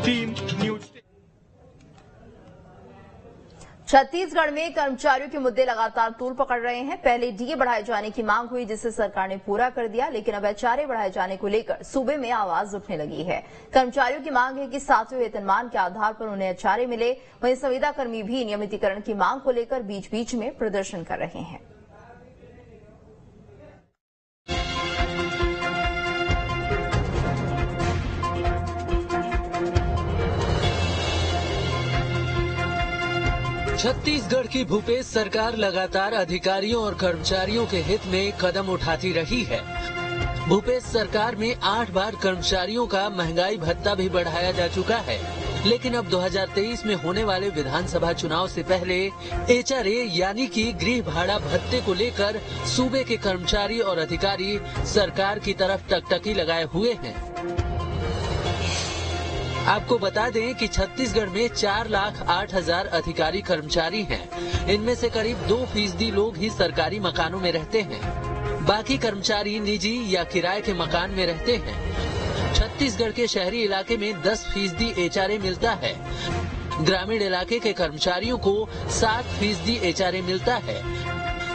Team news. Chhattisgarh में कर्मचारियों के मुद्दे लगातार तूल पकड़ रहे हैं। पहले डीए बढ़ाए जाने की मांग हुई, जिसे सरकार ने पूरा कर दिया, लेकिन अब एचआरए बढ़ाए जाने को लेकर सूबे में आवाज उठने लगी है। कर्मचारियों की मांग है कि 7वें वेतनमान के आधार पर उन्हें एचआरए मिले। वहीं संविदा कर्मी भी नियमितीकरण की मांग को लेकर बीच बीच में प्रदर्शन कर रहे हैं। छत्तीसगढ़ की भूपेश सरकार लगातार अधिकारियों और कर्मचारियों के हित में कदम उठाती रही है। भूपेश सरकार में 8 बार कर्मचारियों का महंगाई भत्ता भी बढ़ाया जा चुका है, लेकिन अब 2023 में होने वाले विधानसभा चुनाव से पहले एचआरए यानी कि गृह भाड़ा भत्ते को लेकर सूबे के कर्मचारी और अधिकारी सरकार की तरफ टकटकी लगाए हुए हैं। आपको बता दें कि छत्तीसगढ़ में 4,08,000 अधिकारी कर्मचारी हैं। इनमें से करीब 2% लोग ही सरकारी मकानों में रहते हैं। बाकी कर्मचारी निजी या किराए के मकान में रहते हैं। छत्तीसगढ़ के शहरी इलाके में 10% एचआरए मिलता है। ग्रामीण इलाके के कर्मचारियों को 7% एचआरए मिलता है।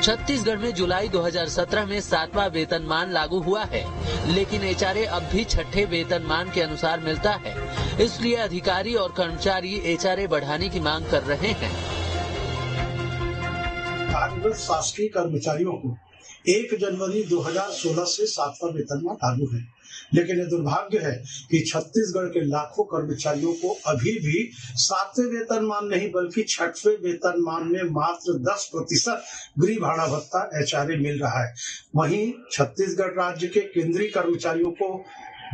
छत्तीसगढ़ में जुलाई 2017 में 7वां वेतनमान लागू हुआ है, लेकिन एचआरए अब भी 6ठे वेतनमान के अनुसार मिलता है। इसलिए अधिकारी और कर्मचारी एचआरए बढ़ाने की मांग कर रहे हैं। कार्यरत शासकीय कर्मचारियों को 1 जनवरी 2016 से 7वां वेतनमान लागू है, लेकिन यह दुर्भाग्य है कि छत्तीसगढ़ के लाखों कर्मचारियों को अभी भी 7वें वेतनमान नहीं बल्कि 6ठवें वेतनमान में मात्र 10% गृह भाड़ा भत्ता एचआरए मिल रहा है। वहीं छत्तीसगढ़ राज्य के केंद्रीय कर्मचारियों को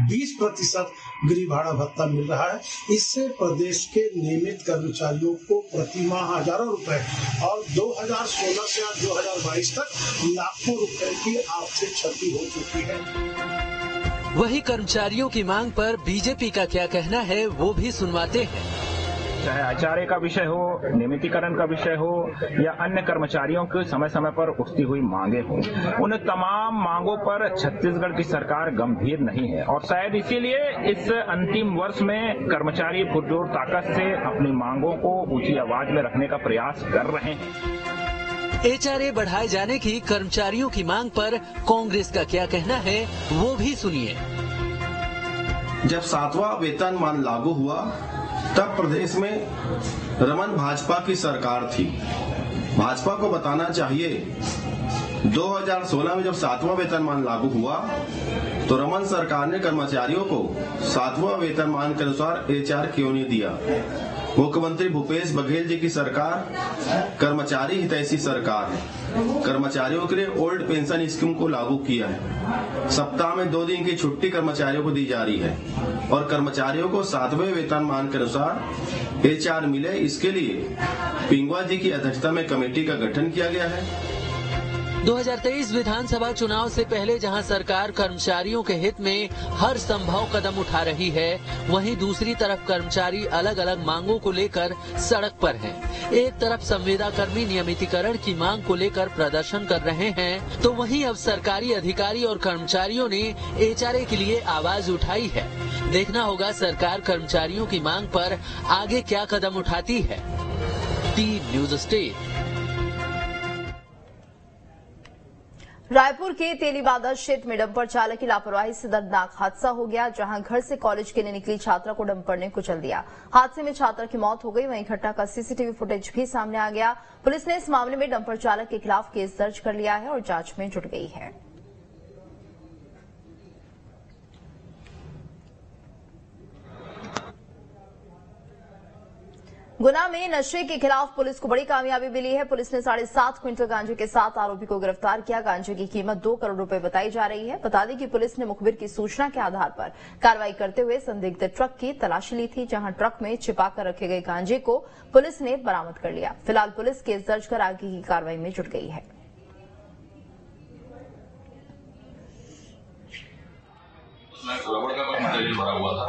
20% गृह भाड़ा भत्ता मिल रहा है। इससे प्रदेश के नियमित कर्मचारियों को प्रति माह हजारों रुपए और 2016 से 2022 तक लाखों रुपए की आर्थिक क्षति हो चुकी है। वही कर्मचारियों की मांग पर बीजेपी का क्या कहना है, वो भी सुनवाते हैं। चाहे एचआरए का विषय हो, नियमितीकरण का विषय हो या अन्य कर्मचारियों की समय समय पर उठती हुई मांगे हो, उन तमाम मांगों पर छत्तीसगढ़ की सरकार गंभीर नहीं है और शायद इसीलिए इस अंतिम वर्ष में कर्मचारी पुरजोर ताकत से अपनी मांगों को ऊंची आवाज में रखने का प्रयास कर रहे हैं। एचआरए बढ़ाए जाने की कर्मचारियों की मांग पर कांग्रेस का क्या कहना है, वो भी सुनिए। जब 7वां वेतनमान लागू हुआ तब प्रदेश में रमन भाजपा की सरकार थी। भाजपा को बताना चाहिए 2016 में जब 7वां वेतनमान लागू हुआ तो रमन सरकार ने कर्मचारियों को 7वां वेतनमान के अनुसार एचआर क्यों नहीं दिया। मुख्यमंत्री भूपेश बघेल जी की सरकार कर्मचारी हितैषी सरकार है। कर्मचारियों के लिए ओल्ड पेंशन स्कीम को लागू किया है। सप्ताह में 2 दिन की छुट्टी कर्मचारियों को दी जा रही है और कर्मचारियों को 7वें वेतनमान के अनुसार एचआर मिले, इसके लिए पिंगवा जी की अध्यक्षता में कमेटी का गठन किया गया है। 2023 विधानसभा चुनाव से पहले जहां सरकार कर्मचारियों के हित में हर संभव कदम उठा रही है, वहीं दूसरी तरफ कर्मचारी अलग अलग मांगों को लेकर सड़क पर हैं। एक तरफ संविदा कर्मी नियमितीकरण की मांग को लेकर प्रदर्शन कर रहे हैं, तो वहीं अब सरकारी अधिकारी और कर्मचारियों ने एचआरए के लिए आवाज उठाई है। देखना होगा सरकार कर्मचारियों की मांग पर आगे क्या कदम उठाती है। Team news state. रायपुर के तेलीबांधा क्षेत्र में डंपर चालक की लापरवाही से दर्दनाक हादसा हो गया, जहां घर से कॉलेज के लिए निकली छात्रा को डंपर ने कुचल दिया। हादसे में छात्रा की मौत हो गई। वहीं घटना का सीसीटीवी फुटेज भी सामने आ गया। पुलिस ने इस मामले में डंपर चालक के खिलाफ केस दर्ज कर लिया है और जांच में जुट गई है। गुना में नशे के खिलाफ पुलिस को बड़ी कामयाबी मिली है। पुलिस ने 7.5 क्विंटल गांजे के साथ आरोपी को गिरफ्तार किया। गांजे की कीमत 2 करोड़ रुपए बताई जा रही है। बता दें कि पुलिस ने मुखबिर की सूचना के आधार पर कार्रवाई करते हुए संदिग्ध ट्रक की तलाशी ली थी, जहां ट्रक में छिपाकर रखे गए गांजे को पुलिस ने बरामद कर लिया। फिलहाल पुलिस केस दर्ज कर आगे की कार्रवाई में जुट गई है। रबड़ का कुछ मटेरियल भरा हुआ था,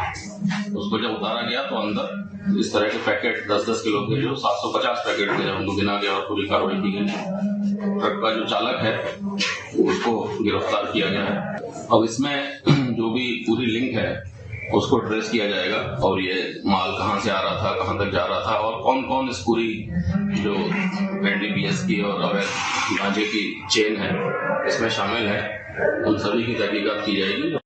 उसको जब उतारा गया तो अंदर इस तरह के पैकेट 10-10 किलो के जो 750 पैकेट थे, जब उनको गिना गया और पूरी कार्रवाई की गई। ट्रक का जो चालक है उसको गिरफ्तार किया गया है। अब इसमें जो भी पूरी लिंक है उसको ट्रेस किया जाएगा और ये माल कहाँ से आ रहा था, कहाँ तक जा रहा था और कौन कौन इस पूरी जो एनडीपीएस की और अवैध गांजे की चेन है इसमें शामिल है, उन सभी की तहकीकात की जाएगी।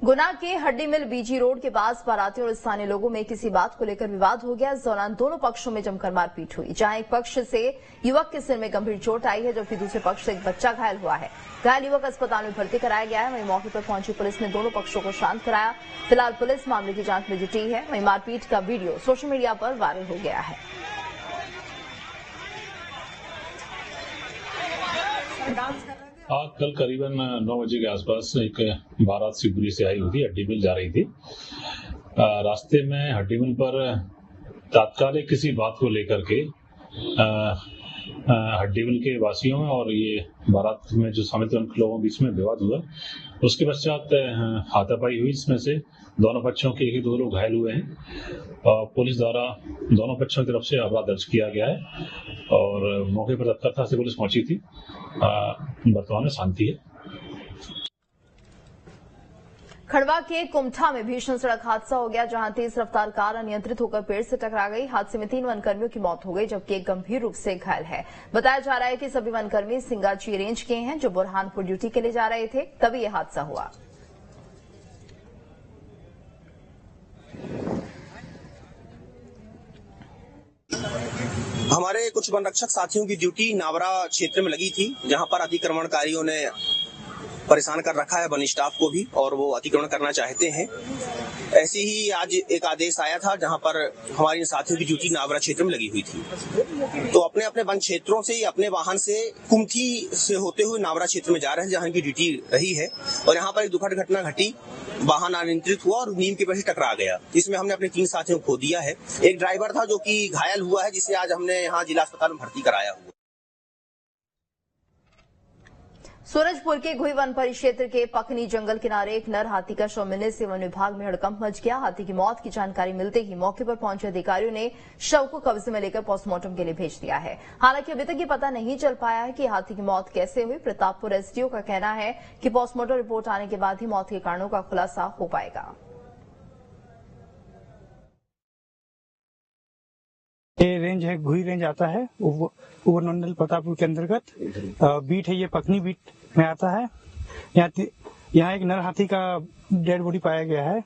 गुना के हड्डी मिल बीजी रोड के पास बारातियों और स्थानीय लोगों में किसी बात को लेकर विवाद हो गया। इस दौरान दोनों पक्षों में जमकर मारपीट हुई, जहां एक पक्ष से युवक के सिर में गंभीर चोट आई है, जबकि दूसरे पक्ष से एक बच्चा घायल हुआ है। घायल युवक अस्पताल में भर्ती कराया गया है। वहीं मौके पर पहुंची पुलिस ने दोनों पक्षों को शांत कराया। फिलहाल पुलिस मामले की जांच में जुटी है। वहीं मारपीट का वीडियो सोशल मीडिया पर वायरल हो गया है। आज कल करीबन 9 बजे के आसपास एक बारात शिवपुरी से आई हुई थी, हड्डी मिल जा रही थी। रास्ते में हड्डी मिल पर तात्कालिक किसी बात को लेकर के हड्डी मिल के वासियों में और ये बारात में जो समित लोगों के बीच में विवाद हुआ। उसके पश्चात हाथापाई हुई, जिसमें से दोनों पक्षों के एक दो लोग घायल हुए हैं। पुलिस द्वारा दोनों पक्षों की तरफ से अपराध दर्ज किया गया है और मौके पर तत्परता से पुलिस पहुंची थी। वर्तमान में शांति है। खंडवा के कुमठा में भीषण सड़क हादसा हो गया, जहां तेज रफ्तार कार अनियंत्रित होकर पेड़ से टकरा गई। हादसे में 3 वनकर्मियों की मौत हो गई, जबकि एक गंभीर रूप से घायल है। बताया जा रहा है कि सभी वनकर्मी सिंगाची रेंज के हैं, जो बुरहानपुर ड्यूटी के लिए जा रहे थे, तभी यह हादसा हुआ। हमारे कुछ वन रक्षक साथियों की ड्यूटी नावरा क्षेत्र में लगी थी, जहां पर अतिक्रमणकारियों ने परेशान कर रखा है वन स्टाफ को भी, और वो अतिक्रमण करना चाहते हैं। ऐसे ही आज एक आदेश आया था, जहां पर हमारे साथियों की ड्यूटी नावरा क्षेत्र में लगी हुई थी, तो अपने अपने वन क्षेत्रों से अपने वाहन से कुमठी से होते हुए नावरा क्षेत्र में जा रहे हैं, जहां इनकी ड्यूटी रही है। और यहाँ पर एक दुखद घटना घटी, वाहन अनियंत्रित हुआ और नीम के पेड़ से टकरा गया। इसमें हमने अपने 3 साथियों को खो दिया है। एक ड्राइवर था जो कि घायल हुआ है, जिसे आज हमने यहाँ जिला अस्पताल में भर्ती कराया हुआ। सूरजपुर के घुई वन परिक्षेत्र के पकनी जंगल किनारे एक नर हाथी का शव मिलने से वन विभाग में हड़कंप मच गया। हाथी की मौत की जानकारी मिलते ही मौके पर पहुंचे अधिकारियों ने शव को कब्जे में लेकर पोस्टमार्टम के लिए भेज दिया है। हालांकि अभी तक ये पता नहीं चल पाया है कि हाथी की मौत कैसे हुई। प्रतापपुर एसडीओ का कहना है कि पोस्टमार्टम रिपोर्ट आने के बाद ही मौत के कारणों का खुलासा हो पाएगा। ये रेंज है, घुई रेंज आता है, उपमंडल प्रतापपुर के अंतर्गत बीट है। ये पकनी बीट में आता है। यहाँ एक नर हाथी का डेड बॉडी पाया गया है,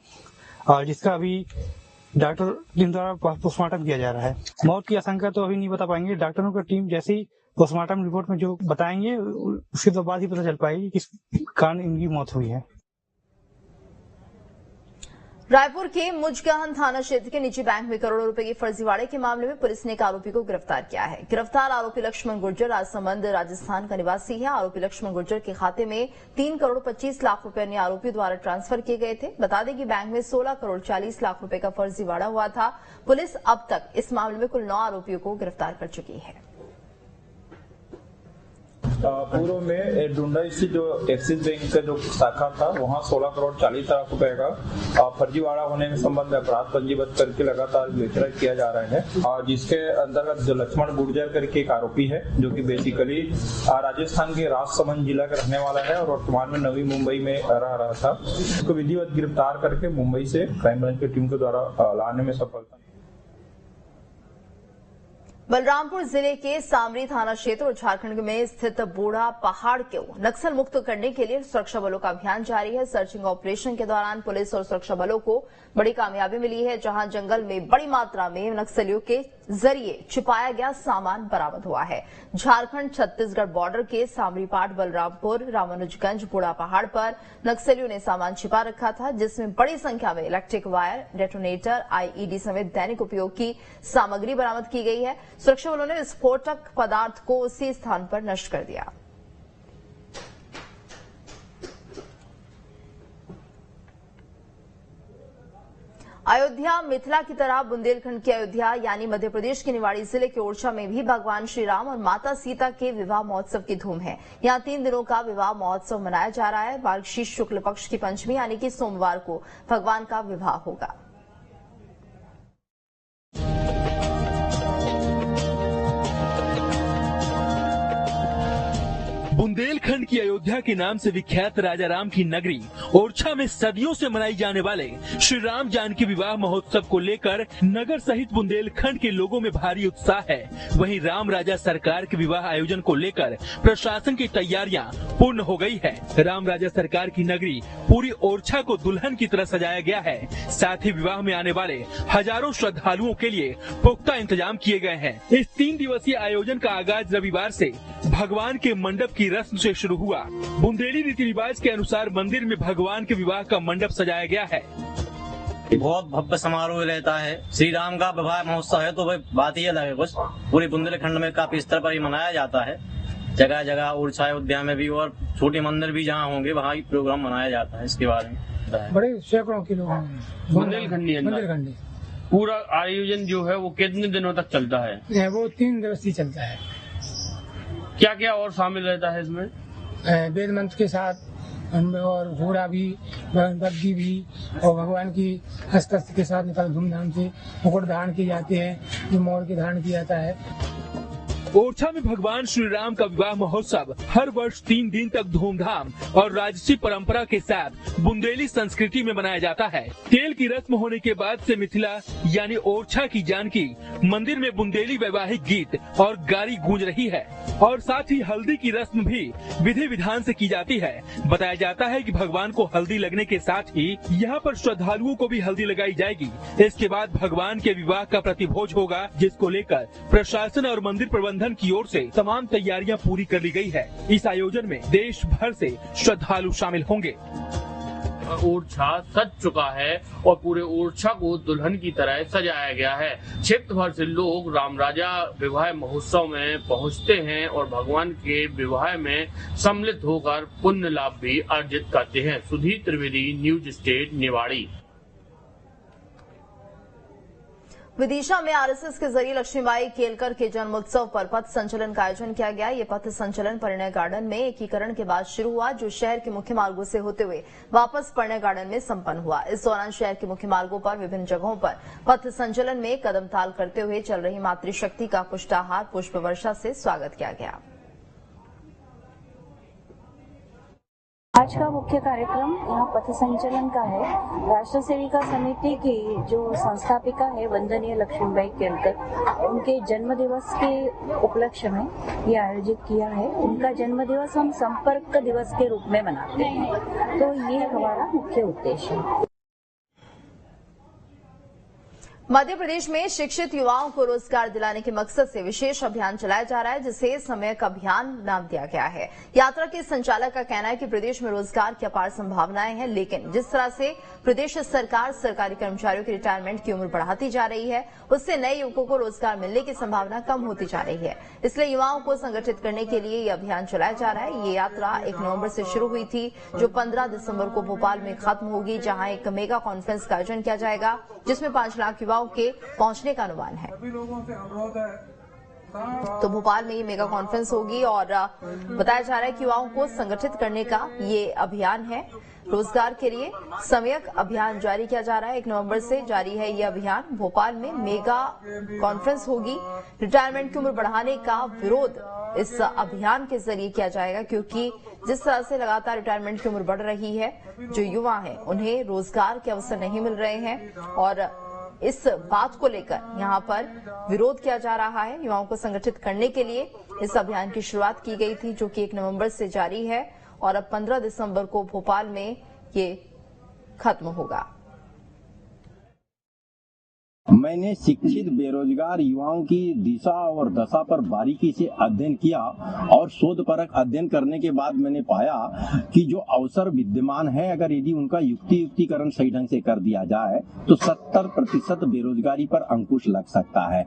और जिसका अभी डॉक्टर टीम द्वारा पोस्टमार्टम किया जा रहा है। मौत की आशंका तो अभी नहीं बता पाएंगे। डॉक्टरों की टीम जैसे ही पोस्टमार्टम रिपोर्ट में जो बताएंगे, उसके तो बाद ही पता चल पाएगी किस कारण इनकी मौत हुई है। रायपुर के मुजगहन थाना क्षेत्र के निजी बैंक में करोड़ों रुपए के फर्जीवाड़े के मामले में पुलिस ने एक आरोपी को गिरफ्तार किया है। गिरफ्तार आरोपी लक्ष्मण गुर्जर राजसमंद राजस्थान का निवासी है। आरोपी लक्ष्मण गुर्जर के खाते में 3 करोड़ 25 लाख रुपए अन्य आरोपी द्वारा ट्रांसफर किए गए थे। बता दें कि बैंक में 16 करोड़ 40 लाख रुपए का फर्जीवाड़ा हुआ था। पुलिस अब तक इस मामले में कुल 9 आरोपियों को गिरफ्तार कर चुकी है। पूर्व में डुंडा स्थित जो एक्सिस बैंक का जो शाखा था, वहां 16 करोड़ 40 लाख रुपए का फर्जीवाड़ा होने में संबंध में अपराध पंजीबद्ध करके लगातार गिरफ्तार किया जा रहा है। और जिसके अंतर्गत जो लक्ष्मण गुर्जर करके एक आरोपी है, जो कि बेसिकली राजस्थान के राजसमंद जिला का रहने वाला है और वर्तमान में नवी मुंबई में रह रहा था। उसको विधिवत गिरफ्तार करके मुंबई से क्राइम ब्रांच की टीम के द्वारा लाने में सफलता। बलरामपुर जिले के सामरी थाना क्षेत्र और झारखंड में स्थित बूढ़ा पहाड़ को नक्सल मुक्त करने के लिए सुरक्षा बलों का अभियान जारी है। सर्चिंग ऑपरेशन के दौरान पुलिस और सुरक्षा बलों को बड़ी कामयाबी मिली है, जहां जंगल में बड़ी मात्रा में नक्सलियों के जरिए छिपाया गया सामान बरामद हुआ है। झारखंड छत्तीसगढ़ बॉर्डर के सामरीपाट बलरामपुर रामानुजगंज बूढ़ा पहाड़ पर नक्सलियों ने सामान छिपा रखा था, जिसमें बड़ी संख्या में इलेक्ट्रिक वायर, डेटोनेटर, आईईडी समेत दैनिक उपयोग की सामग्री बरामद की गई है। सुरक्षा बलों ने विस्फोटक पदार्थ को उसी स्थान पर नष्ट कर दिया। अयोध्या मिथिला की तरह बुंदेलखंड की अयोध्या यानी मध्य प्रदेश के निवाड़ी जिले के ओरछा में भी भगवान श्री राम और माता सीता के विवाह महोत्सव की धूम है। यहां 3 दिनों का विवाह महोत्सव मनाया जा रहा है। मार्गशीर्ष शुक्ल पक्ष की पंचमी यानी कि सोमवार को भगवान का विवाह होगा। बुंदेलखंड की अयोध्या के नाम से विख्यात राजा राम की नगरी ओरछा में सदियों से मनाई जाने वाले श्री राम जानकी विवाह महोत्सव को लेकर नगर सहित बुंदेलखंड के लोगों में भारी उत्साह है। वहीं राम राजा सरकार के विवाह आयोजन को लेकर प्रशासन की तैयारियां पूर्ण हो गई है। राम राजा सरकार की नगरी पूरी ओरछा को दुल्हन की तरह सजाया गया है। साथ ही विवाह में आने वाले हजारों श्रद्धालुओं के लिए पुख्ता इंतजाम किए गए हैं। इस 3 दिवसीय आयोजन का आगाज रविवार से भगवान के मंडप की रस्म से शुरू हुआ। बुंदेली रीति रिवाज के अनुसार मंदिर में भगवान के विवाह का मंडप सजाया गया है। बहुत भव्य समारोह रहता है। श्री राम का विवाह महोत्सव है तो वह बात ही अलग है। कुछ पूरे बुंदेलखंड में काफी स्तर पर ही मनाया जाता है। जगह जगह ओरछा अयोध्या में भी और छोटे मंदिर भी जहाँ होंगे वहाँ ही प्रोग्राम मनाया जाता है। इसके बारे में बड़े सैकड़ों के लोग बुंदेलखंडी पूरा आयोजन जो है वो कितने दिनों तक चलता है? वो 3 दिवसीय चलता है। क्या क्या और शामिल रहता है इसमें? वेद मंत्र के साथ और घोड़ा भी, बग्घी भी और भगवान की हस्तस्त्र के साथ निकल धूमधाम से मुकुट धारण किए जाते हैं, जो मोर के धारण किया जाता है। ओरछा में भगवान श्री राम का विवाह महोत्सव हर वर्ष 3 दिन तक धूमधाम और राजसी परंपरा के साथ बुंदेली संस्कृति में मनाया जाता है। तेल की रस्म होने के बाद से मिथिला यानी ओरछा की जानकी मंदिर में बुंदेली वैवाहिक गीत और गारी गूंज रही है और साथ ही हल्दी की रस्म भी विधि विधान से की जाती है। बताया जाता है कि भगवान को हल्दी लगने के साथ ही यहाँ पर श्रद्धालुओं को भी हल्दी लगाई जाएगी। इसके बाद भगवान के विवाह का प्रतिभोज होगा, जिसको लेकर प्रशासन और मंदिर प्रबंधन की ओर से तमाम तैयारियां पूरी कर ली गई है। इस आयोजन में देश भर से श्रद्धालु शामिल होंगे। ओरछा सज चुका है और पूरे ओरछा को दुल्हन की तरह सजाया गया है। क्षेत्र भर से लोग राम राजा विवाह महोत्सव में पहुंचते हैं और भगवान के विवाह में सम्मिलित होकर पुण्य लाभ भी अर्जित करते हैं। Sudhir Trivedi, news state, Niwari. विदिशा में आरएसएस के जरिए लक्ष्मीबाई केलकर के जन्मोत्सव पर पथ संचलन का आयोजन किया गया। ये पथ संचलन परिणय गार्डन में एकीकरण के बाद शुरू हुआ, जो शहर के मुख्य मार्गों से होते हुए वापस परिणय गार्डन में संपन्न हुआ। इस दौरान शहर के मुख्य मार्गों पर विभिन्न जगहों पर पथ संचलन में कदम ताल करते हुए चल रही मातृशक्ति का पुष्टाहार पुष्प वर्षा से स्वागत किया गया। आज का मुख्य कार्यक्रम यहाँ पथ संचलन का है। राष्ट्र सेविका समिति की जो संस्थापिका है वंदनीय लक्ष्मीबाई केलकर, उनके जन्म दिवस के उपलक्ष्य में ये आयोजित किया है। उनका जन्म दिवस हम संपर्क दिवस के रूप में मनाते हैं, तो ये हमारा मुख्य उद्देश्य है। मध्य प्रदेश में शिक्षित युवाओं को रोजगार दिलाने के मकसद से विशेष अभियान चलाया जा रहा है, जिसे समयक अभियान नाम दिया गया है। यात्रा के संचालक का कहना है कि प्रदेश में रोजगार की अपार संभावनाएं हैं, लेकिन जिस तरह से प्रदेश सरकार सरकारी कर्मचारियों की रिटायरमेंट की उम्र बढ़ाती जा रही है, उससे नए युवकों को रोजगार मिलने की संभावना कम होती जा रही है। इसलिए युवाओं को संगठित करने के लिए ये अभियान चलाया जा रहा है। ये यात्रा 1 नवंबर से शुरू हुई थी, जो 15 दिसंबर को भोपाल में खत्म होगी, जहां एक मेगा कॉन्फ्रेंस का आयोजन किया जाएगा, जिसमें 5 लाख युवाओं के पहुंचने का अनुमान है। तो भोपाल में ये मेगा कॉन्फ्रेंस होगी और बताया जा रहा है कि युवाओं को संगठित करने का ये अभियान है। रोजगार के लिए समयक अभियान जारी किया जा रहा है। 1 नवंबर से जारी है ये अभियान। भोपाल में मेगा कॉन्फ्रेंस होगी। रिटायरमेंट की उम्र बढ़ाने का विरोध इस अभियान के जरिए किया जाएगा, क्योंकि जिस तरह से लगातार रिटायरमेंट की उम्र बढ़ रही है, जो युवा हैं उन्हें रोजगार के अवसर नहीं मिल रहे हैं और इस बात को लेकर यहाँ पर विरोध किया जा रहा है। युवाओं को संगठित करने के लिए इस अभियान की शुरुआत की गई थी, जो कि 1 नवंबर से जारी है और अब 15 दिसंबर को भोपाल में ये खत्म होगा। मैंने शिक्षित बेरोजगार युवाओं की दिशा और दशा पर बारीकी से अध्ययन किया और शोधपरक अध्ययन करने के बाद मैंने पाया कि जो अवसर विद्यमान है, अगर यदि उनका युक्तिकरण सही ढंग से कर दिया जाए तो 70% बेरोजगारी पर अंकुश लग सकता है।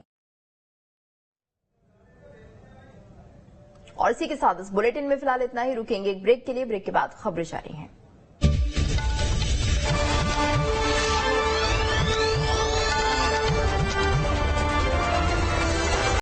और इसी के साथ इस बुलेटिन में फिलहाल इतना ही। रुकेंगे एक ब्रेक के लिए। ब्रेक के बाद खबरें जारी हैं।